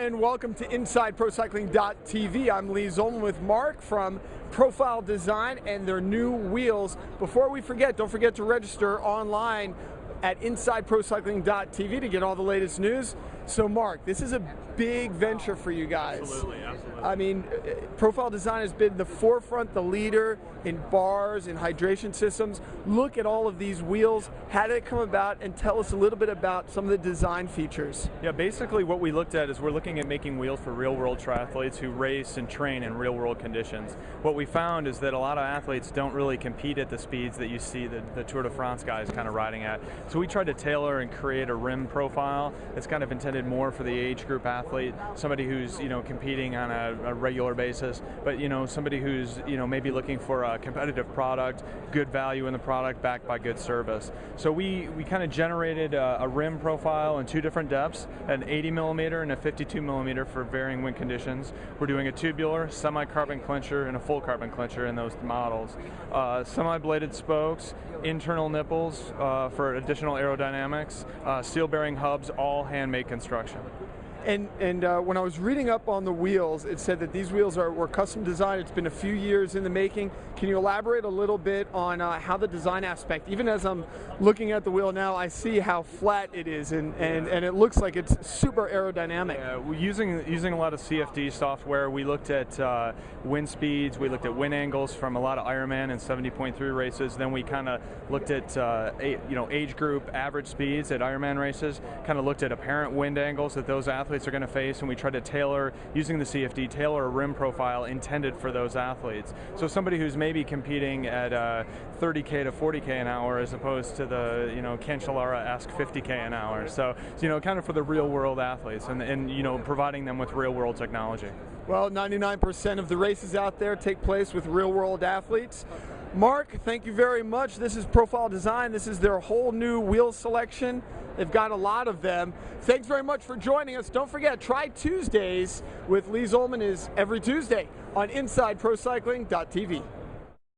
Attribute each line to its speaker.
Speaker 1: and welcome to InsideProCycling.tv. I'm Lee Zollman with Mark from Profile Design and their new wheels. Before we forget, don't forget to register online at InsideProCycling.tv to get all the latest news. So Mark, this is a big venture for you guys.
Speaker 2: Absolutely.
Speaker 1: I mean, Profile Design has been the forefront, the leader in bars, in hydration systems. Look at all of these wheels. How did it come about? And tell us a little bit about some of the design features.
Speaker 2: Yeah, basically what we looked at is we're looking at making wheels for real-world triathletes who race and train in real-world conditions. What we found is that a lot of athletes don't really compete at the speeds that you see the Tour de France guys kind of riding at. So we tried to tailor and create a rim profile that's kind of intended more for the age group athlete, somebody who's competing on a regular basis, but somebody who's maybe looking for a competitive product, good value in the product backed by good service. So we kind of generated a rim profile in two different depths, an 80 millimeter and a 52 millimeter for varying wind conditions. We're doing a tubular, semi-carbon clincher, and a full carbon clincher in those models. Semi-bladed spokes, internal nipples for additional aerodynamics, steel bearing hubs, all handmade construction.
Speaker 1: And when I was reading up on the wheels, it said that these wheels were custom designed. It's been a few years in the making. Can you elaborate a little bit on how the design aspect, even as I'm looking at the wheel now, I see how flat it is, and it looks like it's super aerodynamic.
Speaker 2: Yeah, we're using a lot of CFD software. We looked at wind speeds, we looked at wind angles from a lot of Ironman and 70.3 races. Then we kind of looked at age group average speeds at Ironman races, kind of looked at apparent wind angles that those athletes are going to face, and we try to tailor, using the CFD, tailor a rim profile intended for those athletes. So somebody who's maybe competing at 30K to 40K an hour as opposed to the Cancellara-esque 50K an hour. So kind of for the real world athletes and providing them with real world technology.
Speaker 1: Well, 99% of the races out there take place with real world athletes. Mark, thank you very much. This is Profile Design. This is their whole new wheel selection. They've got a lot of them. Thanks very much for joining us. Don't forget, Try Tuesdays with Lee Zollman is every Tuesday on InsideProCycling.tv.